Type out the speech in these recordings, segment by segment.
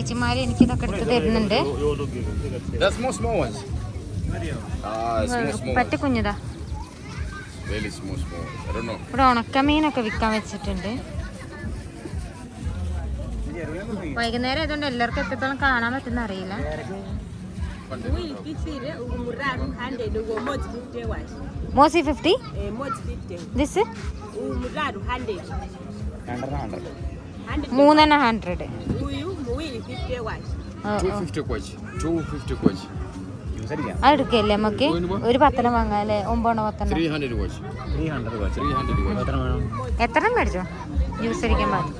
ചേച്ചിമാര് എനിക്ക് ഇതൊക്കെ എടുത്ത് തരുന്നുണ്ട്. പറ്റ കുഞ്ഞതാ. ഇവിടെ ഉണക്കമീനൊക്കെ വിൽക്കാൻ വെച്ചിട്ടുണ്ട്. വൈകുന്നേരം ആയതുകൊണ്ട് എല്ലാവർക്കും എത്രത്തോളം കാണാൻ പറ്റുന്ന അറിയില്ല. മോസി 50. This 300. അതെടുക്കല്ലേ നമുക്ക് ഒരു 10 വാങ്ങാല്ലേ? 9 എത്ര മേടിച്ചോ? ജ്യൂസ് അടിക്കാൻ പാടില്ല.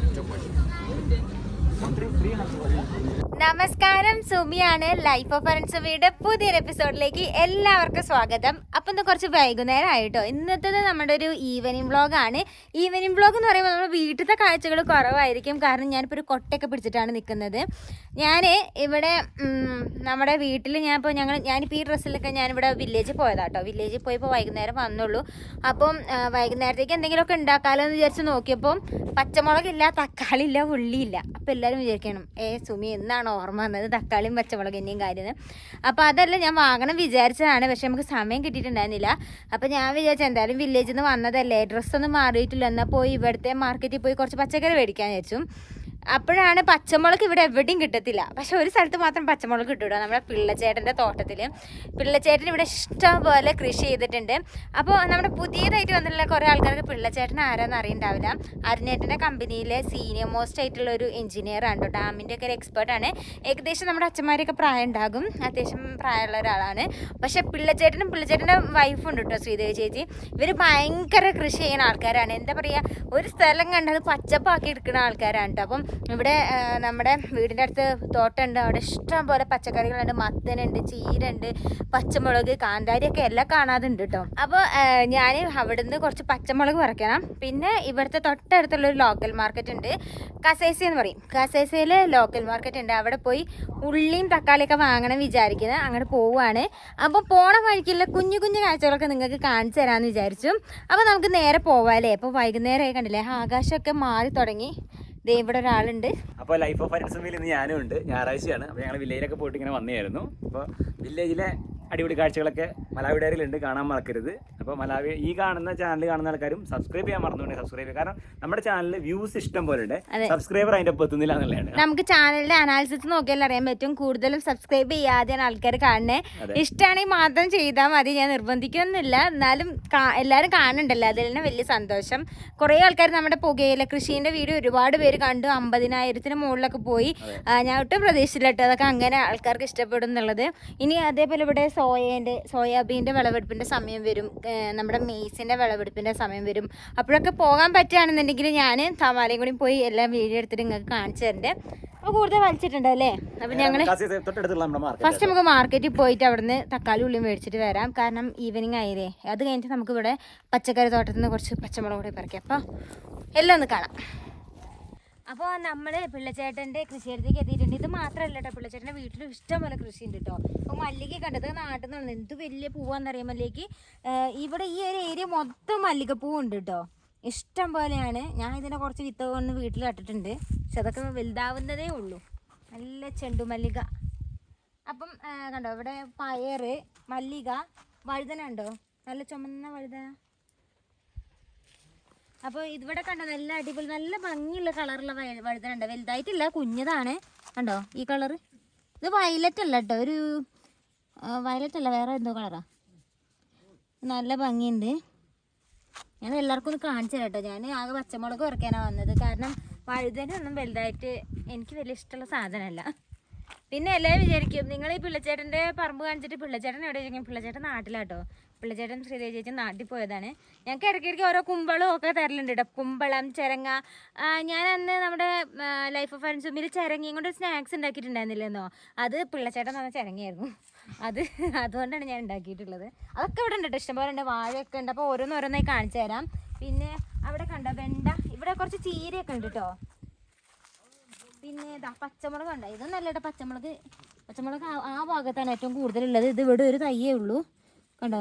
നമസ്കാരം, സുമിയാണ്. ലൈഫ് ഓഫ് ഫ്രണ്ട്സുമിയുടെ പുതിയൊരു എപ്പിസോഡിലേക്ക് എല്ലാവർക്കും സ്വാഗതം. അപ്പം ഇന്ന് കുറച്ച് വൈകുന്നേരം ആയിട്ടോ. ഇന്നത്തേത് നമ്മുടെ ഒരു ഈവനിങ് വ്ളോഗാണ്. ഈവനിങ് വ്ളോഗ് എന്ന് പറയുമ്പോൾ നമ്മുടെ വീട്ടിലത്തെ കാഴ്ചകൾ കുറവായിരിക്കും. കാരണം ഞാനിപ്പോൾ ഒരു കൊട്ടയൊക്കെ പിടിച്ചിട്ടാണ് നിൽക്കുന്നത്. ഞാൻ ഇവിടെ നമ്മുടെ വീട്ടിൽ ഞാനിപ്പോൾ ഈ ഡ്രസ്സിലൊക്കെ ഞാനിവിടെ വില്ലേജിൽ പോയതാട്ടോ. വില്ലേജിൽ പോയപ്പോൾ വൈകുന്നേരം വന്നുള്ളൂ. അപ്പം വൈകുന്നേരത്തേക്ക് എന്തെങ്കിലുമൊക്കെ ഉണ്ടാക്കാമല്ലോ എന്ന് വിചാരിച്ച് നോക്കിയപ്പോൾ പച്ചമുളകില്ല, തക്കാളി ഇല്ല, ഉള്ളിയില്ല. അപ്പോൾ എല്ലാവരും വിചാരിക്കണം, സുമി എന്നാണ് ഓർമ്മ വന്നത് തക്കാളിയും പച്ചമുളകിൻ്റെയും കാര്യം. അപ്പോൾ അതെല്ലാം ഞാൻ വാങ്ങണം വിചാരിച്ചതാണ്. പക്ഷെ നമുക്ക് സമയം കിട്ടിയിട്ടുണ്ടായിരുന്നില്ല. അപ്പോൾ ഞാൻ വിചാരിച്ചു എന്തായാലും വില്ലേജിൽ നിന്ന് വന്നതല്ലേ, ഡ്രസ്സൊന്നും മാറിയിട്ടില്ല, എന്നാൽ പോയി ഇവിടുത്തെ മാർക്കറ്റിൽ പോയി കുറച്ച് പച്ചക്കറി മേടിക്കാൻ വിചാരിച്ചു. അപ്പോഴാണ് പച്ചമുളക് ഇവിടെ എവിടെയും കിട്ടത്തില്ല. പക്ഷെ ഒരു സ്ഥലത്ത് മാത്രം പച്ചമുളക് കിട്ടും, നമ്മുടെ പിള്ളച്ചേട്ടൻ്റെ തോട്ടത്തിൽ. പിള്ളച്ചേട്ടൻ ഇവിടെ ഇഷ്ടം പോലെ കൃഷി ചെയ്തിട്ടുണ്ട്. അപ്പോൾ നമ്മുടെ പുതിയതായിട്ട് വന്നിട്ടുള്ള കുറേ ആൾക്കാർക്ക് പിള്ളച്ചേട്ടൻ ആരാന്ന് അറിയണ്ടാവില്ല. അരുണേട്ടൻ്റെ കമ്പനിയിലെ സീനിയർ മോസ്റ്റ് ആയിട്ടുള്ള ഒരു എഞ്ചിനീയർ ആണ് കേട്ടോ. ഡാമിൻ്റെ ഒക്കെ ഒരു എക്സ്പേർട്ടാണ്. ഏകദേശം നമ്മുടെ അച്ഛന്മാരൊക്കെ പ്രായം ഉണ്ടാകും, അത്യാവശ്യം പ്രായമുള്ള ഒരാളാണ്. പക്ഷേ പിള്ളച്ചേട്ടൻ്റെ വൈഫുണ്ട് കേട്ടോ, ശ്രീദേവി ചേച്ചി. ഇവർ ഭയങ്കര കൃഷി ചെയ്യുന്ന ആൾക്കാരാണ്. എന്താ പറയുക, ഒരു സ്ഥലം കണ്ടത് പച്ചപ്പാക്കി എടുക്കുന്ന ആൾക്കാരാണ് കേട്ടോ. അപ്പം ഇവിടെ നമ്മുടെ വീടിൻ്റെ അടുത്ത് തോട്ടമുണ്ട്. അവിടെ ഇഷ്ടം പോലെ പച്ചക്കറികളുണ്ട്. മത്തനുണ്ട്, ചീരണ്ട്, പച്ചമുളക്, കാന്താരിയൊക്കെ എല്ലാം കാണാതുണ്ട് കേട്ടോ. അപ്പോൾ ഞാൻ അവിടുന്ന് കുറച്ച് പച്ചമുളക് പറിക്കണം. പിന്നെ ഇവിടുത്തെ തൊട്ടടുത്തുള്ളൊരു ലോക്കൽ മാർക്കറ്റ് ഉണ്ട്, കസേസ എന്ന് പറയും. കസേസയിൽ ലോക്കൽ മാർക്കറ്റ് ഉണ്ട്. അവിടെ പോയി ഉള്ളിയും തക്കാളിയൊക്കെ വാങ്ങണം വിചാരിക്കുന്നത്. അങ്ങോട്ട് പോവുകയാണ്. അപ്പോൾ പോണ വഴിക്കുള്ള കുഞ്ഞു കുഞ്ഞു കാഴ്ചകളൊക്കെ നിങ്ങൾക്ക് കാണിച്ചു തരാമെന്ന് വിചാരിച്ചു. അപ്പോൾ നമുക്ക് നേരെ പോവാല്ലേ. അപ്പോൾ വൈകുന്നേരമായി കണ്ടില്ലേ, ആകാശമൊക്കെ മാറി തുടങ്ങി. ദേ ഇവിടെ ഒരാളുണ്ട്. അപ്പോൾ ലൈഫ് ഓഫ് ഫ്രണ്ട്സുമിൽ ഇന്ന് ഞാനും ഉണ്ട്. ഞായറാഴ്ചയാണ്. അപ്പോൾ ഞങ്ങൾ വില്ലേജിലൊക്കെ പോയിട്ട് ഇങ്ങനെ വന്നതായിരുന്നു. അപ്പോൾ വില്ലേജിലെ അടിപൊളി കാഴ്ചകളൊക്കെ മലാവി ഡയറിയിലുണ്ട്, കാണാൻ മറക്കരുത്. അപ്പോൾ മലാവി ഈ കാണുന്ന ചാനൽ കാണുന്ന ആൾക്കാരും സബ്സ്ക്രൈബ് ചെയ്യാൻ മറന്നുകൊണ്ട് സബ്സ്ക്രൈബ് ചെയ്യുക. കാരണം നമ്മുടെ ചാനലിൽ വ്യൂസ് ഇഷ്ടം പോലെ ഉണ്ട്, സബ്സ്ക്രൈബർ അതിൻ്റെ ഒപ്പം എത്തുന്നില്ല എന്നുള്ളതാണ്. നമുക്ക് ചാനലിന്റെ അനാലിസിസ് നോക്കിയാൽ അറിയാൻ പറ്റും. കൂടുതലും സബ്സ്ക്രൈബ് ചെയ്യാതെയാണ് ആൾക്കാർ കാണുന്നത്. ഇഷ്ടമാണെങ്കിൽ മാത്രം ചെയ്താൽ മതി, ഞാൻ നിർബന്ധിക്കൊന്നുമില്ല. എന്നാലും എല്ലാവരും കാണുന്നുണ്ടല്ലോ, അതിൽ തന്നെ വലിയ സന്തോഷം. കുറേ ആൾക്കാർ നമ്മുടെ പുകയില കൃഷീൻ്റെ വീഡിയോ ഒരുപാട് പേര് കണ്ടു. 50,000-ന് മുകളിലൊക്കെ പോയി. ഞാൻ ഒട്ടും പ്രതീക്ഷിച്ചില്ല അതൊക്കെ അങ്ങനെ ആൾക്കാർക്ക് ഇഷ്ടപ്പെടും എന്നുള്ളത്. ഇനി അതേപോലെ ഇവിടെ സോയാബീൻ്റെ വിളവെടുപ്പിൻ്റെ സമയം വരും, നമ്മുടെ മെയ്സിൻ്റെ വിളവെടുപ്പിൻ്റെ സമയം വരും. അപ്പോഴൊക്കെ പോകാൻ പറ്റുകയാണെന്നുണ്ടെങ്കിൽ ഞാൻ തമാലയും കൂടി പോയി എല്ലാം വീഡിയോ എടുത്തിട്ട് നിങ്ങൾക്ക് കാണിച്ചു തരണ്ടേ. അപ്പോൾ കൂടുതൽ വലിച്ചിട്ടുണ്ടല്ലേ. അപ്പോൾ ഞങ്ങൾ ഫസ്റ്റ് നമുക്ക് മാർക്കറ്റിൽ പോയിട്ട് അവിടുന്ന് തക്കാളി ഉള്ളിയും മേടിച്ചിട്ട് വരാം. കാരണം ഈവനിങ് ആയില്ലേ. അത് കഴിഞ്ഞിട്ട് നമുക്കിവിടെ പച്ചക്കറി തോട്ടത്തിൽ നിന്ന് കുറച്ച് പച്ചമുളക് കൂടി പറിക്കാം. അപ്പോൾ എല്ലാം ഒന്ന് കാണാം. അപ്പോൾ നമ്മൾ പിള്ളച്ചേട്ടൻ്റെ കൃഷിയിടത്തേക്ക് എത്തിയിട്ടുണ്ട്. ഇത് മാത്രമല്ല കേട്ടോ, പിള്ളച്ചേട്ടൻ്റെ വീട്ടിൽ ഇഷ്ടംപോലെ കൃഷി ഉണ്ട് കേട്ടോ. അപ്പോൾ മല്ലിക കണ്ടത് നാട്ടിൽ നിന്നാണ്. എന്ത് വലിയ പൂവാന്നറിയാം മല്ലികയ്ക്ക്. ഇവിടെ ഈ ഒരു ഏരിയ മൊത്തം മല്ലികപ്പൂ ഉണ്ട് കേട്ടോ, ഇഷ്ടം പോലെയാണ്. ഞാൻ ഇതിനെ കുറച്ച് വിത്ത് കൊണ്ട് വീട്ടിൽ നട്ടിട്ടുണ്ട്. പക്ഷെ അതൊക്കെ വലുതാവുന്നതേ ഉള്ളൂ. നല്ല ചെണ്ടുമല്ലിക. അപ്പം കണ്ടോ, ഇവിടെ പയറ്, മല്ലിക, വഴുതന ഉണ്ടോ, നല്ല ചുമന്ന വഴുതന. അപ്പോൾ ഇവിടെ കണ്ടോ, നല്ല അടിപൊളി നല്ല ഭംഗിയുള്ള കളറുള്ള വഴുതന ഉണ്ട്. വലുതായിട്ടില്ല, കുഞ്ഞതാണ്. കണ്ടോ ഈ കളറ്. ഇത് വയലറ്റ് അല്ല കേട്ടോ, ഒരു വയലറ്റ് അല്ല, വേറെ എന്തോ കളറാ. നല്ല ഭംഗിയുണ്ട്. ഞാൻ എല്ലാവർക്കും ഒന്ന് കാണിച്ചു തരാം കേട്ടോ. ഞാൻ ആകെ പച്ചമുളക് പറിക്കാനാണ് വന്നത്. കാരണം വഴുതന ഒന്നും വലുതായിട്ട് എനിക്ക് വലിയ ഇഷ്ടമുള്ള സാധനമല്ല. പിന്നെ എല്ലാവരും വിചാരിക്കും നിങ്ങൾ ഈ പിള്ളച്ചേട്ടൻ്റെ പറമ്പ് കാണിച്ചിട്ട് പിള്ളച്ചേട്ടൻ എവിടെ ചോദിക്കും. പിള്ളച്ചേട്ടൻ നാട്ടിലാട്ടോ. പിള്ളച്ചേട്ടൻ ശ്രീദേവി ചേച്ചി നാട്ടിൽ പോയതാണ്. ഞങ്ങൾക്ക് ഇടയ്ക്കിടയ്ക്ക് ഓരോ കുമ്പളും ഒക്കെ തരലുണ്ട് കേട്ടോ. കുമ്പളം, ചിരങ്ങ. ഞാൻ അന്ന് നമ്മുടെ ലൈഫ് ഓഫ് ഫ്രണ്ട്സുമിൽ ചിരങ്ങയും കൊണ്ട് സ്നാക്സ് ഉണ്ടാക്കിയിട്ടുണ്ടായിരുന്നില്ലെന്നോ, അത് പിള്ളച്ചേട്ടൻ തന്ന ചിരങ്ങയായിരുന്നു. അതുകൊണ്ടാണ് ഞാൻ ഉണ്ടാക്കിയിട്ടുള്ളത്. അതൊക്കെ ഇവിടെ ഉണ്ട് കേട്ടോ, ഇഷ്ടംപോലെ ഉണ്ട്. വാഴയൊക്കെ ഉണ്ട്. അപ്പോൾ ഓരോന്നോരോന്നായി കാണിച്ചു തരാം. പിന്നെ അവിടെ കണ്ടോ വെണ്ട, ഇവിടെ കുറച്ച് ചീരയൊക്കെ ഉണ്ട് കേട്ടോ. പിന്നെ ഇതാ പച്ചമുളക് ഉണ്ട്. ഇതൊന്നും അല്ല കേട്ടോ, പച്ചമുളക് ആ ഭാഗത്താണ് ഏറ്റവും കൂടുതലുള്ളത്. ഇത് ഇവിടെ ഒരു തയ്യേ ഉള്ളൂ കണ്ടോ.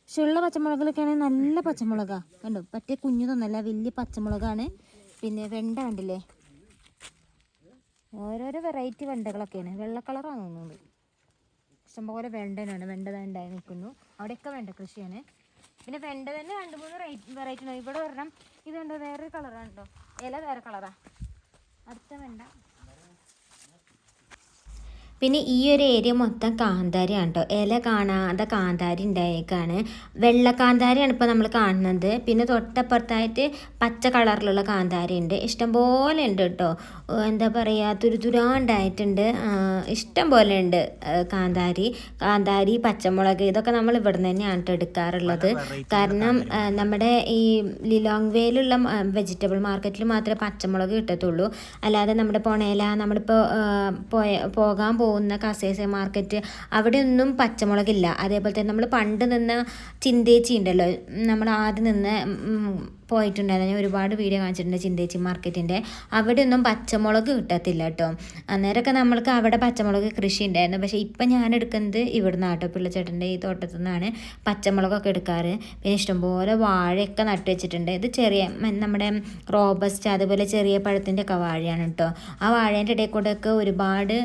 പക്ഷെ ഉള്ള പച്ചമുളകിലൊക്കെ ആണെങ്കിൽ നല്ല പച്ചമുളകാണ് കണ്ടോ. പറ്റിയ കുഞ്ഞു തന്നല്ല, വലിയ പച്ചമുളകാണ്. പിന്നെ വെണ്ട കണ്ടില്ലേ, ഓരോരോ വെറൈറ്റി വെണ്ടകളൊക്കെയാണ്. വെള്ള കളറാണ് തോന്നുന്നത്. ഇഷ്ടംപോലെ വെണ്ടനാണ്. വെണ്ട ഉണ്ടായി നിൽക്കുന്നു. അവിടെയൊക്കെ വെണ്ട കൃഷിയാണ്. പിന്നെ വെണ്ട തന്നെ 2-3 വെറൈറ്റി ഉണ്ട്. ഇവിടെ ഒരെണ്ണം ഇതുണ്ടോ, വേറൊരു കളറാണ് കേട്ടോ. ഇല വേറെ കളറാണ്. അടുത്ത വെണ്ട. പിന്നെ ഈ ഒരു ഏരിയ മൊത്തം കാന്താരിയാണ് കേട്ടോ. ഇല കാണാതെ കാന്താരി ഉണ്ടായേക്കാണ്. വെള്ള കാന്താരിയാണ് ഇപ്പോൾ നമ്മൾ കാണുന്നത്. പിന്നെ തൊട്ടപ്പുറത്തായിട്ട് പച്ച കളറിലുള്ള കാന്താരി ഉണ്ട്. ഇഷ്ടംപോലെ ഉണ്ട് കേട്ടോ. എന്താ പറയുക, തുരുതുരാ ഉണ്ടായിട്ടുണ്ട്. ഇഷ്ടം പോലെ ഉണ്ട് കാന്താരി, പച്ചമുളക്. ഇതൊക്കെ നമ്മൾ ഇവിടെ നിന്ന് തന്നെയാണ് കേട്ടോ എടുക്കാറുള്ളത്. കാരണം നമ്മുടെ ഈ ലിലോങ് വേയിലുള്ള വെജിറ്റബിൾ മാർക്കറ്റിൽ മാത്രമേ പച്ചമുളക് കിട്ടത്തുള്ളൂ. അല്ലാതെ നമ്മുടെ പൊണേല, നമ്മളിപ്പോൾ പോകാൻ പോകുന്ന കസേസ മാർക്കറ്റ്, അവിടെ ഒന്നും പച്ചമുളകില്ല. അതേപോലെ തന്നെ നമ്മൾ പണ്ട് നിന്ന ചിന്തേച്ചി ഉണ്ടല്ലോ, നമ്മൾ ആദ്യം നിന്ന് പോയിട്ടുണ്ടായിരുന്നു. ഞാൻ ഒരുപാട് വീഡിയോ കാണിച്ചിട്ടുണ്ട് ചിന്തേച്ചി മാർക്കറ്റിൻ്റെ. അവിടെ ഒന്നും പച്ചമുളക് കിട്ടത്തില്ല കേട്ടോ. അന്നേരമൊക്കെ നമ്മൾക്ക് അവിടെ പച്ചമുളക് കൃഷി ഉണ്ടായിരുന്നു. പക്ഷേ ഇപ്പം ഞാൻ എടുക്കുന്നത് ഇവിടുന്ന് ആട്ടോ, പിള്ളച്ചേട്ടൻ്റെ ഈ തോട്ടത്തു നിന്നാണ് പച്ചമുളകൊക്കെ എടുക്കാറ്. പിന്നെ ഇഷ്ടംപോലെ വാഴയൊക്കെ നട്ടു വെച്ചിട്ടുണ്ട്. ഇത് ചെറിയ നമ്മുടെ റോബസ്റ്റ്, അതുപോലെ ചെറിയ പഴത്തിൻ്റെ ഒക്കെ വാഴയാണ് കേട്ടോ. ആ വാഴേൻ്റെ ഇടയിൽ കൂടെയൊക്കെ ഒരുപാട്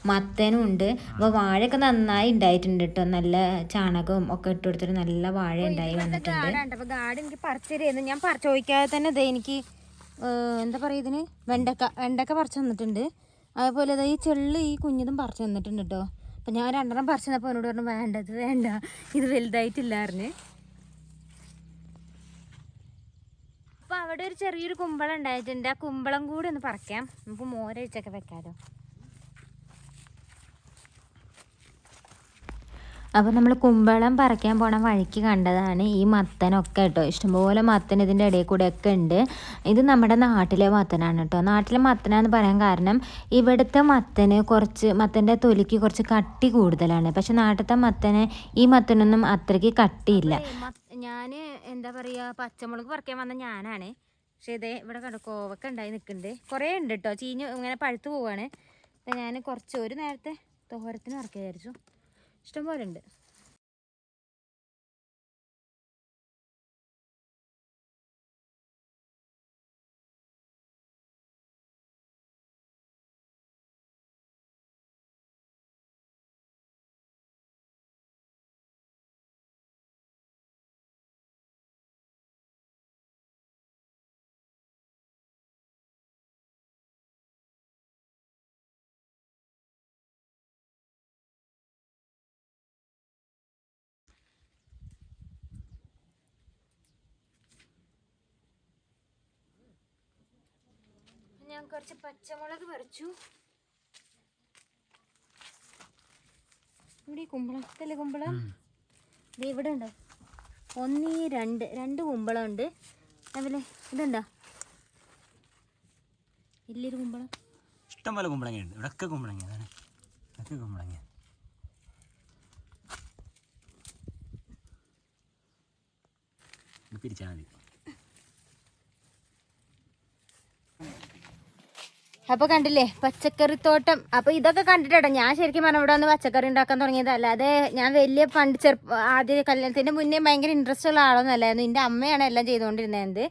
മത്തനും ഉണ്ട്. അപ്പോൾ വാഴയൊക്കെ നന്നായി ഉണ്ടായിട്ടുണ്ട് കേട്ടോ. നല്ല ചാണകവും ഒക്കെ ഇട്ട് കൊടുത്തിട്ട് നല്ല വാഴ ഉണ്ടായി വന്നിട്ടുണ്ട്. അപ്പോൾ ഗാർഡ് എനിക്ക് പറിച്ചറിയായിരുന്നു. ഞാൻ ചോദിക്കാതെ തന്നെ എനിക്ക് എന്താ പറയുക, ഇതിന് വെണ്ടക്ക പറിച്ചു തന്നിട്ടുണ്ട്. അതുപോലെ ഈ ചെള്ള് ഈ കുഞ്ഞിതും പറിച്ചു തന്നിട്ടുണ്ട് കേട്ടോ. അപ്പം ഞാൻ 2 പറിച്ചു തന്നപ്പോൾ എന്നോട് പറഞ്ഞു വേണ്ട, ഇത് വലുതായിട്ടില്ലായിരുന്നു. അപ്പോൾ അവിടെ ഒരു ചെറിയൊരു കുമ്പളം ഉണ്ടായിട്ടുണ്ട്. ആ കുമ്പളം കൂടി ഒന്ന് പറിക്കാം. നമുക്ക് മോരൊഴിച്ചൊക്കെ വെക്കാമല്ലോ. അപ്പോൾ നമ്മൾ കുമ്പളം പറിക്കാൻ പോണ വഴിക്ക് കണ്ടതാണ് ഈ മത്തനൊക്കെ കേട്ടോ. ഇഷ്ടംപോലെ മത്തൻ ഇതിൻ്റെ ഇടയിൽ കൂടെ ഒക്കെ ഉണ്ട്. ഇത് നമ്മുടെ നാട്ടിലെ മത്തനാണ് കേട്ടോ. നാട്ടിലെ മത്തനാന്ന് പറയാൻ കാരണം ഇവിടുത്തെ മത്തൻ്റെ തൊലിക്ക് കുറച്ച് കട്ടി കൂടുതലാണ്. പക്ഷെ നാട്ടിലത്തെ ഈ മത്തനൊന്നും അത്രയ്ക്ക് കട്ടിയില്ല. ഞാൻ എന്താ പറയുക, പച്ചമുളക് പറിക്കാൻ വന്ന ഞാനാണ്. പക്ഷേ ഇതേ ഇവിടെ കണ്ടോ കോവക്ക ഉണ്ടായി നിൽക്കുന്നുണ്ട്. കുറേ ഉണ്ട് കേട്ടോ. ചീഞ്ഞ് ഇങ്ങനെ പഴുത്ത് പോവാണ്. അപ്പം ഞാൻ ഒരു നേരത്തെ തോരത്തിന് ഇറക്കി വിചാരിച്ചു. ഇഷ്ടംപോലെ ഉണ്ട്. ഞാൻ കുറച്ച് പച്ചമുളക് പറിച്ചു. ഇവിടെ കുമ്പളത്തല്ലേ കുമ്പളം ഇവിടെ ഉണ്ടോ? 1 2 കുമ്പളം ഉണ്ട്. അതുപോലെ ഇതുണ്ടോ വലിയൊരു കുമ്പളം. ഇഷ്ടംപോലെ കുമ്പളങ്ങയുണ്ട്. ഇവിടെയൊക്കെ കുമ്പളങ്ങ, ഇതൊക്കെ കുമ്പളങ്ങ. പിരിച്ചാൽ മതി. അപ്പോൾ കണ്ടില്ലേ പച്ചക്കറിത്തോട്ടം. അപ്പോൾ ഇതൊക്കെ കണ്ടിട്ടോ ഞാൻ ശരിക്കും പറഞ്ഞാൽ ഇവിടെ വന്ന് പച്ചക്കറി ഉണ്ടാക്കാൻ തുടങ്ങിയത്. അല്ലാതെ ഞാൻ വലിയ ആദ്യ കല്യാണത്തിൻ്റെ മുന്നേ ഭയങ്കര ഇൻട്രസ്റ്റ് ഉള്ള ആളൊന്നും അല്ലായിരുന്നു. എൻ്റെ അമ്മയാണ് എല്ലാം ചെയ്തുകൊണ്ടിരുന്നത്.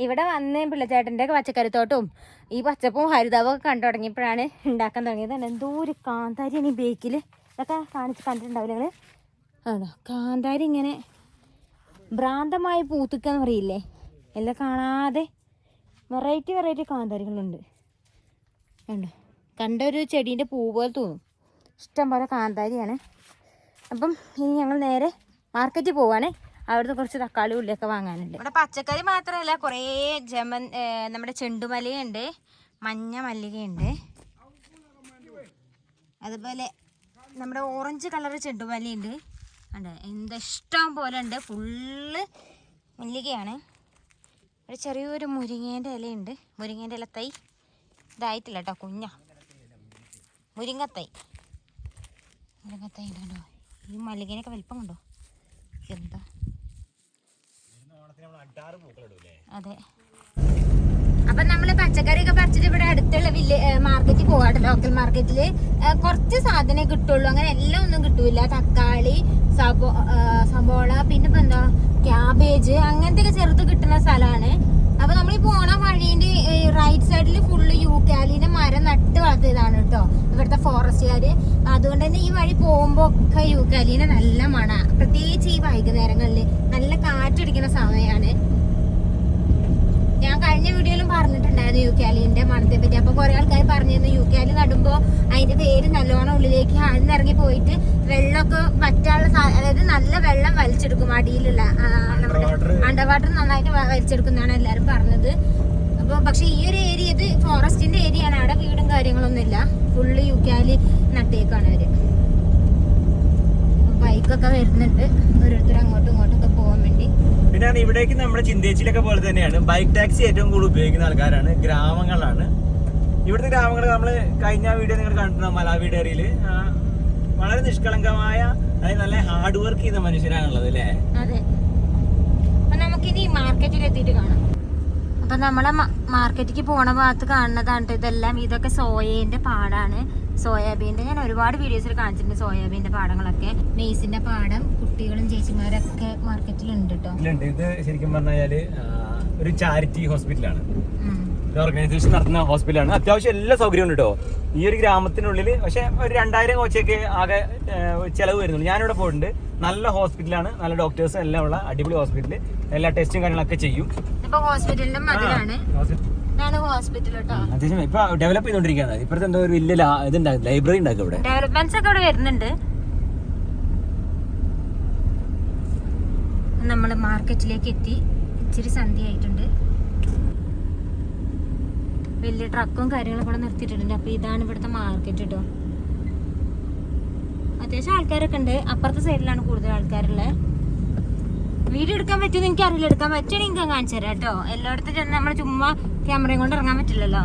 ഇവിടെ വന്ന് പിള്ളച്ചേട്ടൻ്റെ പച്ചക്കറിത്തോട്ടവും ഈ പച്ചപ്പും ഹരിതാവും ഒക്കെ കണ്ടു തുടങ്ങിയപ്പോഴാണ് ഉണ്ടാക്കാൻ തുടങ്ങിയത്. എന്തോ ഒരു കാന്താരിയാണ് ഈ ബേക്കിൽ. ഇതൊക്കെ കണ്ടിട്ടുണ്ടാവില്ല നിങ്ങൾ? ആണോ കാന്താരി ഇങ്ങനെ ഭ്രാന്തമായി പൂത്തുക്കാന്ന് പറയില്ലേ, എല്ലാം കാണാതെ വെറൈറ്റി കാന്താരികളുണ്ട്. കണ്ടൊരു ചെടീൻ്റെ പൂ പോലെ തോന്നും. ഇഷ്ടം പോലെ കാന്താരിയാണ്. അപ്പം ഇനി ഞങ്ങൾ നേരെ മാർക്കറ്റിൽ പോവാണ്. അവിടുത്തെ കുറച്ച് തക്കാളി ഉള്ളിയൊക്കെ വാങ്ങാനുണ്ട്. ഇവിടെ പച്ചക്കറി മാത്രമല്ല, കുറേ നമ്മുടെ ചെണ്ടുമല്ലികയുണ്ട്, മഞ്ഞ മല്ലികയുണ്ട്, അതുപോലെ നമ്മുടെ ഓറഞ്ച് കളർ ചെണ്ടുമല്ലിയുണ്ട്. ഉണ്ട് എന്താ ഇഷ്ടം പോലെ ഉണ്ട്. ഫുള്ള് മല്ലികയാണ്. ഒരു ചെറിയൊരു മുരിങ്ങേൻ്റെ ഇലയുണ്ട്. മുരിങ്ങേൻ്റെ ഇല തൈ ഇതായിട്ടില്ല കേട്ടോ, കുഞ്ഞ മുരിങ്ങത്തൈ കണ്ടോ. ഈ മല്ലികേനൊക്കെ വലിപ്പം കണ്ടോ എന്താ. അതെ. അപ്പം നമ്മൾ പച്ചക്കറിയൊക്കെ പറിച്ചിട്ട് ഇവിടെ അടുത്തുള്ള മാർക്കറ്റിൽ പോകാട്ടോ. ലോക്കൽ മാർക്കറ്റിൽ കുറച്ച് സാധനമേ കിട്ടുള്ളൂ. അങ്ങനെ എല്ലാം ഒന്നും കിട്ടൂല. തക്കാളി, സബോള, പിന്നെ ഇപ്പം എന്താ ക്യാബേജ്, അങ്ങനത്തെ ഒക്കെ ചെറുത് കിട്ടുന്ന സ്ഥലമാണ്. അപ്പൊ നമ്മൾ ഈ പോണ വഴീന്റെ റൈറ്റ് സൈഡിൽ ഫുള്ള് യൂക്കാലിന്റെ മരം നട്ട് വളർത്തിയതാണ് കേട്ടോ ഇവിടുത്തെ ഫോറസ്റ്റുകാര്. അതുകൊണ്ട് തന്നെ ഈ വഴി പോകുമ്പോ ഒക്കെ യൂക്കാലിന്റെ നല്ല മണ, പ്രത്യേകിച്ച് ഈ വൈകുന്നേരങ്ങളില് നല്ല കാറ്റടിക്കുന്ന സമയമാണ്. ഞാൻ കഴിഞ്ഞ വീഡിയോയിലും പറഞ്ഞിട്ടുണ്ടായിരുന്നു യൂക്കാലിന്റെ മണത്തെ പറ്റി. അപ്പൊ കുറെ ആൾക്കാർ പറഞ്ഞിരുന്നു യൂക്കാലി നടുമ്പോ അതിന്റെ വേര് നല്ലോണം ഉള്ളിലേക്ക് ആഴ്ന്നിറങ്ങി പോയിട്ട് വെള്ളമൊക്കെ വറ്റാനുള്ള അതായത് നല്ല വെള്ളം വലിച്ചെടുക്കും, അടിയിലുള്ള നമ്മുടെ അണ്ടർ വാട്ടർ നന്നായിട്ട് വലിച്ചെടുക്കുന്നതാണ് എല്ലാരും പറഞ്ഞത്. അപ്പൊ പക്ഷെ ഈ ഒരു ഏരിയ ഇത് ഫോറസ്റ്റിന്റെ ഏരിയ ആണ്, അവിടെ വീടും കാര്യങ്ങളൊന്നും ഇല്ല, ഫുള്ള് യൂക്കാലി നട്ടേക്കാണ് അവര്. ബൈക്കൊക്കെ വരുന്നുണ്ട് ഓരോരുത്തർ അങ്ങോട്ടും ഇങ്ങോട്ടും ഒക്കെ പോകാൻ വേണ്ടി. പിന്നെ ഇവിടേക്ക് നമ്മുടെ ചിന്തേച്ചിയിലൊക്കെ പോലെ തന്നെയാണ് ബൈക്ക് ടാക്സി ഏറ്റവും കൂടുതൽ ഉപയോഗിക്കുന്ന ആൾക്കാരാണ്, ഗ്രാമങ്ങളാണ്. ഇവിടുത്തെ ഗ്രാമങ്ങൾ നമ്മൾ കഴിഞ്ഞ വീഡിയോ നിങ്ങൾ കണ്ടിട്ടുണ്ടോ, മലാവി ഡയറിയില് വളരെ നിഷ്കളങ്കമായ അതായത് നല്ല ഹാർഡ് വർക്ക് ചെയ്യുന്ന മനുഷ്യരാണുള്ളത് അല്ലേ? അതെ. അപ്പൊ നമുക്കിനി മാർക്കറ്റിൽ എത്തിയിട്ട് കാണാം. അപ്പൊ നമ്മളെ മാർക്കറ്റിക്ക് പോണ ഭാഗത്ത് കാണുന്നതാണ് ഇതെല്ലാം. ഇതൊക്കെ സോയേന്റെ പാടാണ്, സോയാബീന്റെ. ഞാൻ ഒരുപാട് വീഡിയോസിൽ കാണിച്ചിട്ടുണ്ട് സോയാബീന്റെ പാടങ്ങളൊക്കെ. മെയ്സിന്റെ പാടം കുട്ടികളും ചേച്ചിമാരൊക്കെ മാർക്കറ്റിലുണ്ട് കേട്ടോ. ഇത് ശരിക്കും പറഞ്ഞാല് ഒരു ചാരിറ്റി ഹോസ്പിറ്റലാണ്, ഒരു ഓർഗനൈസേഷൻ നടത്തുന്ന ഹോസ്പിറ്റലാണ്. അത്യാവശ്യം എല്ലാ സൗകര്യവും ഉണ്ട് കേട്ടോ ഈ ഒരു ഗ്രാമത്തിനുള്ളിൽ. പക്ഷെ ഒരു 2000 കോച്ചൊക്കെ ആകെ ചെലവ് വരുന്നുള്ളൂ. ഞാനിവിടെ പോയിട്ടുണ്ട്. നല്ല ഹോസ്പിറ്റലാണ്, നല്ല ഡോക്ടേഴ്സും എല്ലാം ഉള്ള അടിപൊളി ഹോസ്പിറ്റല്. എല്ലാ ടെസ്റ്റും കാര്യങ്ങളൊക്കെ ചെയ്യും. ഹോസ്പിറ്റലിന്റെ മതിലാണ് അത്യാവശ്യം ഇപ്പൊ ഡെവലപ്പ് ചെയ്തോണ്ടിരിക്കുകയാണ്. ഇപ്പഴത്തെ എന്തോ ഒരു വലിയ ഇതുണ്ടാകും, ലൈബ്രറി ഉണ്ടാക്കും ഇവിടെ. ഡെവലപ്മെന്റ്സ് ഒക്കെ ഇവിടെ വരുന്നുണ്ട്. നമ്മള് മാർക്കറ്റിലേക്ക് എത്തി. ഇച്ചിരി സന്ധ്യ ആയിട്ടുണ്ട്. വലിയ ട്രക്കും കാര്യങ്ങളൊക്കെ ഇവിടെ നിർത്തിയിട്ടുണ്ട്. അപ്പൊ ഇതാണ് ഇവിടുത്തെ മാർക്കറ്റ് കേട്ടോ. അത്യാവശ്യം ആൾക്കാരൊക്കെ ഉണ്ട്. അപ്പുറത്തെ സൈഡിലാണ് കൂടുതൽ ആൾക്കാരുള്ളത്. വീഡിയോ എടുക്കാൻ പറ്റുമെന്ന് എനിക്ക് അറിയില്ല, എടുക്കാൻ പറ്റുകയാണെങ്കിൽ ഞാൻ കാണിച്ചു തരാം കേട്ടോ. എല്ലായിടത്തും ചെന്ന് നമ്മൾ ചുമ്മാ ക്യാമറയും കൊണ്ട് ഇറങ്ങാൻ പറ്റില്ലല്ലോ.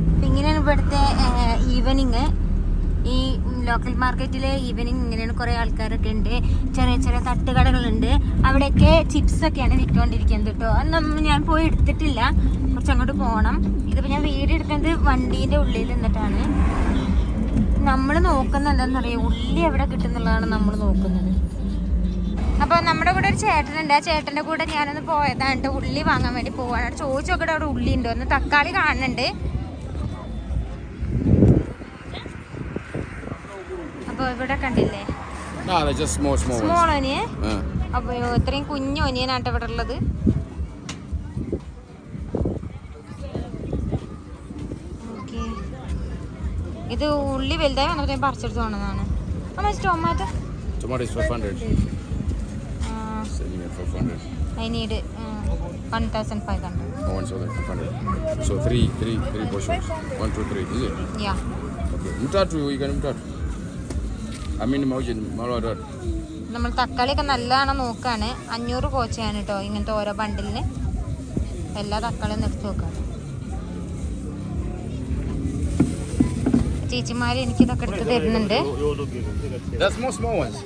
അപ്പം ഇങ്ങനെയാണ് ഇവിടുത്തെ ഈവനിങ്. ഈ ലോക്കൽ മാർക്കറ്റിലെ ഈവനിങ് ഇങ്ങനെയാണ്. കുറേ ആൾക്കാരൊക്കെ ഉണ്ട്, ചെറിയ ചെറിയ തട്ടുകടകളുണ്ട്. അവിടെയൊക്കെ ചിപ്സൊക്കെയാണ് വിറ്റുകൊണ്ടിരിക്കുന്നത് കേട്ടോ. അതൊന്നും ഞാൻ പോയി എടുത്തിട്ടില്ല, കുറച്ച് അങ്ങോട്ട് പോകണം. ഇതിപ്പോൾ ഞാൻ വീഡിയോ എടുക്കുന്നത് വണ്ടീൻ്റെ ഉള്ളിൽ നിന്നിട്ടാണ്. നമ്മൾ നോക്കുന്നത് എന്താണെന്നറിയാം, ഉള്ളി എവിടെ കിട്ടുന്നുള്ളതാണ് നമ്മൾ നോക്കുന്നത്. അപ്പോൾ നമ്മുടെ കൂടെ ഒരു ചേട്ടനുണ്ട്. ആ ചേട്ടൻ്റെ കൂടെ ഞാനൊന്ന് പോയതാണ് ഉള്ളി വാങ്ങാൻ വേണ്ടി പോവാണ്. ചോദിച്ചു നോക്കട്ടെ അവിടെ ഉള്ളി ഉണ്ടോ എന്ന്. തക്കാളി കാണുന്നുണ്ട്. അപ്പോൾ ഇവിടെ കണ്ടില്ലേ സ്മോൾ ഒനിയൻ. അപ്പോൾ ഇത്രയും കുഞ്ഞു ഒനിയനാട്ടോ ഇവിടെ ഉള്ളത്. ഓക്കെ, ഇത് ഉള്ളി വലുതായി വന്നപ്പോഴത്തേക്കും പറിച്ചെടുത്ത് പോകണതാണ്. അമ്മ tomato is 500. Selling it for 500. I need 1,500. Oh, 1,500. So three portions. 1, 2, 3. Is it? Yeah. Okay. Mutatu, you can mutatu. I mean, imagine malwadat. നമ്മൾ തക്കാളിയൊക്കെ നല്ലതാണ് നോക്കാണ്. 500 കോച്ചയാണ് കേട്ടോ ഇങ്ങനത്തെ ഓരോ ബണ്ടിലിന്. എല്ലാ തക്കാളിയും നിർത്തി നോക്കാണ്. ചേച്ചിമാര് എനിക്ക് ഇതൊക്കെ എടുത്ത് തരുന്നുണ്ട്. Small ones.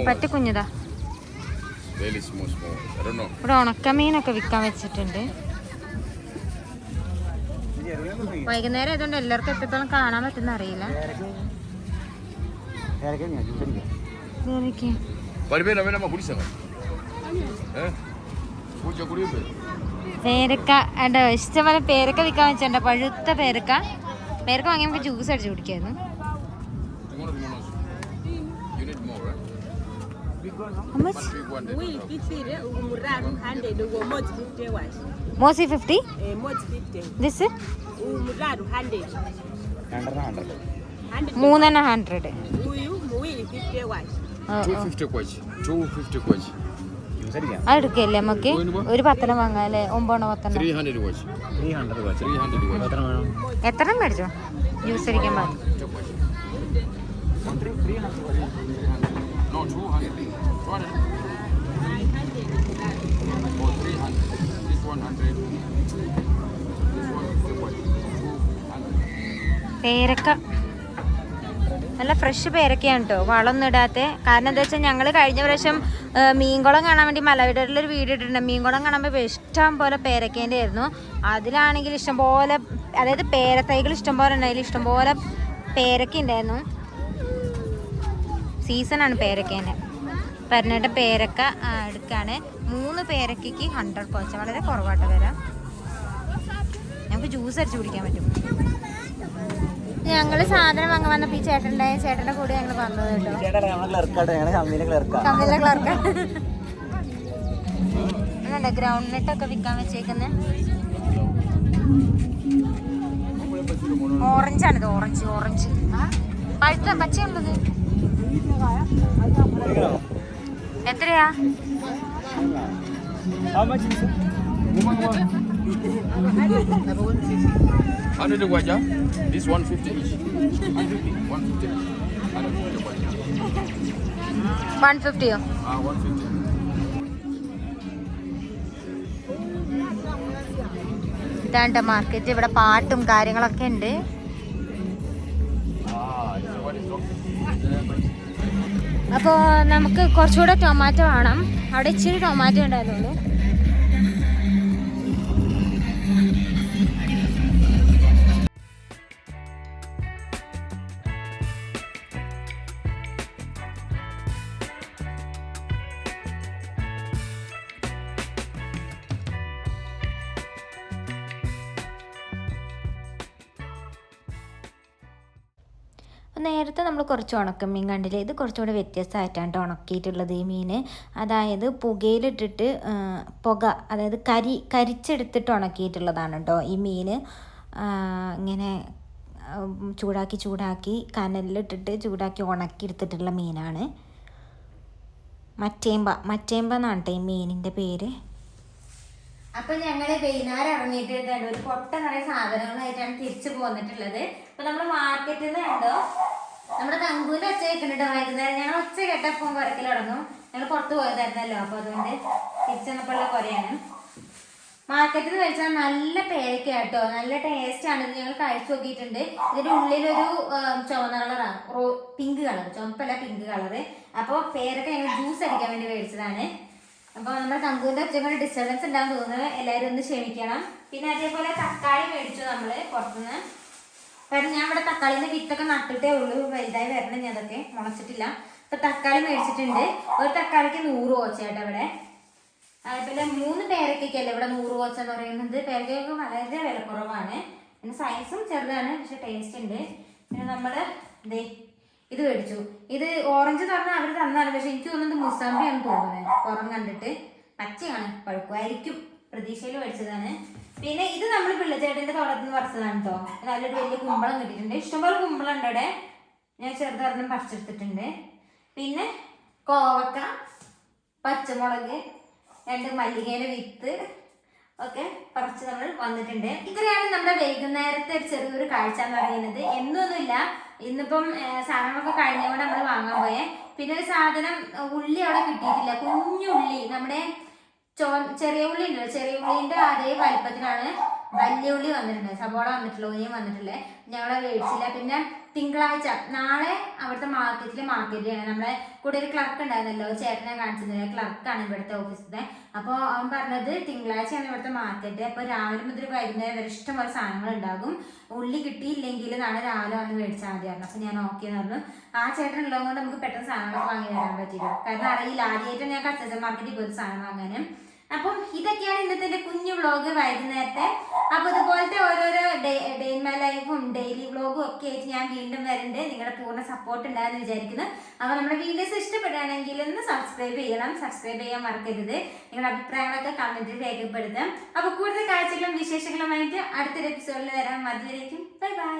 പറ്റി കുഞ്ഞതാ. Very small. I don't know. ഇവിടെ ഉണക്കമീനൊക്കെ വിൽക്കാൻ വെച്ചിട്ടുണ്ട്. വൈകുന്നേരം ആയതുകൊണ്ട് എല്ലാവർക്കും എത്രത്തോളം കാണാൻ പറ്റുന്ന അറിയില്ല. പേരക്ക ഉണ്ടോ ഇഷ്ടംപോലെ പേരക്ക വിൽക്കാൻ വെച്ചിട്ടുണ്ട്. പഴുത്ത പേരക്ക വാങ്ങി നമുക്ക് ജ്യൂസ് അടിച്ച് കുടിക്കായിരുന്നു. Mosi 50? This? 300. 250 kwachi. അതെടുക്കല്ലേ നമുക്ക്? ഒരു 10 വാങ്ങാം അല്ലേ? 9 10. 300 kwachi. 300 kwachi. എത്ര മേടിച്ചോ ജ്യൂസ് അടിക്കാൻ പാടില്ല. No, 200. 200. Oh, 300. This 100. This one 200. പേരക്ക നല്ല ഫ്രഷ് പേരക്കയാണ് കേട്ടോ, വളമൊന്നും ഇടാത്ത. കാരണം എന്താ വെച്ചാൽ ഞങ്ങൾ കഴിഞ്ഞ പ്രാവശ്യം മീൻകുളം കാണാൻ വേണ്ടി മലവിടറിലൊരു വീഡിയോ ഇട്ടിട്ടുണ്ട്. മീൻകുളം കാണുമ്പോൾ ഇഷ്ടം പോലെ പേരക്കേൻ്റെ ആയിരുന്നു. അതിലാണെങ്കിൽ ഇഷ്ടംപോലെ, അതായത് പേരത്തൈകൾ ഇഷ്ടംപോലെ ഉണ്ടായില്ല, ഇഷ്ടംപോലെ പേരക്ക ഉണ്ടായിരുന്നു. സീസണാണ് പേരക്കേൻ്റെ. പറഞ്ഞിട്ട് പേരക്ക എടുക്കാണ്. 3 പേരക്കയ്ക്ക് 100 പോച്ച, വളരെ കുറവായിട്ട് വരാം. നമുക്ക് ജ്യൂസ് അടിച്ച് കുടിക്കാൻ പറ്റും. ഞങ്ങള് സാധനം വാങ്ങാൻ വന്നപ്പോ ഈ ചേട്ടൻ്റെ കൂടെ ഞങ്ങൾ വന്നത് കേട്ടോ. കമ്പനിയിലെ ക്ലർക്കാ. ഗ്രൗണ്ട് നെട്ടൊക്കെ വിൽക്കാൻ വെച്ചേക്കുന്നത്. ഓറഞ്ചാണിത്, ഓറഞ്ച് പഴുത്ത പച്ചയുള്ളത്. എത്രയാ? $100 guaja. This 150 each. 150. 150യോ? 150. ഇതാണ്ട മാർക്കറ്റ്. ഇവിടെ പാട്ടും കാര്യങ്ങളൊക്കെ ഉണ്ട്. അപ്പോൾ നമുക്ക് കുറച്ചുകൂടെ ടൊമാറ്റോ വേണം. അവിടെ ഇച്ചിരി ടൊമാറ്റോ ഉണ്ടായിരുന്നുള്ളൂ. നേരത്തെ നമ്മൾ കുറച്ച് ഉണക്കമീൻ കണ്ടില്ലേ, ഇത് കുറച്ചുകൂടെ വ്യത്യസ്തമായിട്ടാണ് ഉണക്കിയിട്ടുള്ളത് ഈ മീൻ. അതായത് പുകയിലിട്ടിട്ട് അതായത് കരിച്ചെടുത്തിട്ട് ഉണക്കിയിട്ടുള്ളതാണ് കേട്ടോ ഈ മീൻ. ഇങ്ങനെ ചൂടാക്കി കനലിലിട്ടിട്ട് ചൂടാക്കി ഉണക്കിയെടുത്തിട്ടുള്ള മീനാണ്. മറ്റേമ്പ എന്നാണ് കേട്ടോ ഈ മീനിൻ്റെ പേര്. അപ്പൊ ഞങ്ങള് വൈകുന്നേരം ഇറങ്ങിയിട്ട് ഒരു പൊട്ട നിറയെ സാധനങ്ങളായിട്ടാണ് തിരിച്ചു പോന്നിട്ടുള്ളത്. അപ്പൊ നമ്മള് മാർക്കറ്റിൽ നിന്ന് കണ്ടോ നമ്മുടെ തങ്കൂന്റെ ഒച്ച കേൾക്കുന്നുണ്ടോ വൈകുന്നേരം. ഞങ്ങൾ ഒച്ച കേട്ടപ്പോ കുറയ്ക്കൽ തുടങ്ങും. ഞങ്ങൾ പുറത്ത് പോയതായിരുന്നല്ലോ, അപ്പൊ അതുകൊണ്ട് തിരിച്ചെന്നപ്പോഴുള്ള കുറയാണ്. മാർക്കറ്റിൽ നിന്ന് കഴിച്ചാൽ നല്ല പേരക്ക കേട്ടോ, നല്ല ടേസ്റ്റ് ആണ്. ഞങ്ങൾ കഴിച്ചു നോക്കിയിട്ടുണ്ട്. ഇതിന്റെ ഉള്ളിലൊരു ചുവന്ന കളറാണ്, പിങ്ക് കളർ, ചുവപ്പല്ല പിങ്ക് കളറ്. അപ്പൊ പേരക്ക ഞങ്ങൾ ജ്യൂസ് അടിക്കാൻ വേണ്ടി മേടിച്ചതാണ്. അപ്പോൾ നമ്മുടെ തങ്കൂന്റെ ഒച്ചകൊണ്ട് ഡിസ്റ്റർബൻസ് ഉണ്ടാകും തോന്നുന്നത്, എല്ലാവരും ഒന്ന് ക്ഷമിക്കണം. പിന്നെ അതേപോലെ തക്കാളി മേടിച്ചു നമ്മൾ പുറത്തുനിന്ന്. കാരണം ഞാൻ ഇവിടെ തക്കാളിന്റെ വിത്തൊക്കെ നട്ടിട്ടേ ഉള്ളൂ, വലുതായി വരണം. ഞാൻ അതൊക്കെ മുളച്ചിട്ടില്ല. അപ്പൊ തക്കാളി മേടിച്ചിട്ടുണ്ട്. ഒരു തക്കാളിക്ക് 100 ഓച്ചയാട്ടോ ഇവിടെ. അതേപോലെ 3 പേരക്കല്ലേ ഇവിടെ 100 ഓച്ച എന്ന് പറയുന്നത്. പേരക്കൊക്കെ വളരെ വില കുറവാണ്. പിന്നെ സൈസും ചെറുതാണ്, പക്ഷെ ടേസ്റ്റ് ഉണ്ട്. പിന്നെ നമ്മള് ഇത് മേടിച്ചു. ഇത് ഓറഞ്ച് പറഞ്ഞാൽ അവർ തന്നാണ്, പക്ഷെ എനിക്ക് തോന്നുന്നത് മുസാമ്പിയാണ് തോന്നുന്നത് പുറം കണ്ടിട്ട്. പച്ചയാണ്, പഴുക്കുമായിരിക്കും, പ്രതീക്ഷയിൽ മേടിച്ചതാണ്. പിന്നെ ഇത് നമ്മൾ പിള്ളച്ചേട്ടൻ്റെ തോട്ടത്തിൽ നിന്ന് പറിച്ചതാണ് കേട്ടോ. നല്ലൊരു വലിയ കുമ്പളം കിട്ടിയിട്ടുണ്ട്. ഇഷ്ടംപോലെ കുമ്പളം ഉണ്ട് ഇവിടെ. ഞാൻ ചെറുതാരണം പറിച്ചെടുത്തിട്ടുണ്ട്. പിന്നെ കോവക്ക, പച്ചമുളക്, 2 മല്ലികേൻ്റെ വിത്ത് ഒക്കെ പറിച്ച് നമ്മൾ വന്നിട്ടുണ്ട്. ഇത്രയാണ് നമ്മുടെ വൈകുന്നേരത്തെ ചെറിയൊരു കാഴ്ച എന്ന് പറയുന്നത്. എന്നൊന്നുമില്ല, ഇന്നിപ്പം സാധനങ്ങളൊക്കെ കഴിഞ്ഞുകൊണ്ട് നമ്മൾ വാങ്ങാൻ പോയേ. പിന്നെ ഒരു സാധനം ഉള്ളി അവിടെ കിട്ടിയിട്ടില്ല. കുഞ്ഞുള്ളി, നമ്മുടെ ചെറിയ ഉള്ളി ഉണ്ടല്ലോ, ചെറിയ ഉള്ളിന്റെ അതേ വലിപ്പത്തിലാണ് വലിയ ഉള്ളി വന്നിട്ടുണ്ട്. സബോള വന്നിട്ടില്ല, ഒനിയും വന്നിട്ടില്ലേ. ഞങ്ങളെ മേടിച്ചില്ല. പിന്നെ തിങ്കളാഴ്ച നാളെ അവിടുത്തെ മാർക്കറ്റിലാണ്. നമ്മളെ കൂടെ ഒരു ക്ലർക്ക് ഉണ്ടായിരുന്നല്ലോ, ചേട്ടനെ കാണിച്ചിരുന്നില്ല, ക്ലർക്കാണ് ഇവിടുത്തെ ഓഫീസിലെ. അപ്പോൾ അവൻ പറഞ്ഞത് തിങ്കളാഴ്ചയാണ് ഇവിടുത്തെ മാർക്കറ്റ്. അപ്പോൾ രാവിലെ മുതൽ വൈകുന്നേരം വരെ ഇഷ്ടംപോലെ സാധനങ്ങൾ ഉണ്ടാകും. ഉള്ളി കിട്ടിയില്ലെങ്കിൽ നാളെ രാവിലെ വന്ന് മേടിച്ചാൽ മതിയായിരുന്നു. അപ്പോൾ ഞാൻ ഓക്കെ എന്ന് പറഞ്ഞു. ആ ചേട്ടൻ ഉള്ളത് കൊണ്ട് നമുക്ക് പെട്ടെന്ന് സാധനങ്ങളൊക്കെ വാങ്ങി വരാൻ പറ്റില്ല. കാരണം അറിയില്ല, ആദ്യമായിട്ട് ഞാൻ കച്ചവട മാർക്കറ്റിൽ പോയി സാധനം വാങ്ങാനും. അപ്പം ഇതൊക്കെയാണ് ഇന്നത്തെ കുഞ്ഞു വ്ളോഗ് വൈകുന്നേരത്തെ. അപ്പൊ ഇതുപോലത്തെ ഓരോരോ ഡേ ഇൻ മൈ ലൈഫും ഡെയിലി വ്ളോഗും ഒക്കെ ആയിട്ട് ഞാൻ വീണ്ടും വരുന്നുണ്ട്. നിങ്ങളുടെ പൂർണ്ണ സപ്പോർട്ട് ഉണ്ടാകുമെന്ന് വിചാരിക്കുന്നു. അപ്പൊ നമ്മുടെ വീഡിയോസ് ഇഷ്ടപ്പെടുകയാണെങ്കിൽ ഒന്ന് സബ്സ്ക്രൈബ് ചെയ്യണം. സബ്സ്ക്രൈബ് ചെയ്യാൻ മറക്കരുത്. നിങ്ങളുടെ അഭിപ്രായങ്ങളൊക്കെ കമന്റിൽ രേഖപ്പെടുത്താം. അപ്പൊ കൂടുതൽ കാഴ്ചകളും വിശേഷങ്ങളുമായിട്ട് അടുത്തൊരു എപ്പിസോഡിൽ വരാം. അതുവരേക്കും ബൈ ബൈ.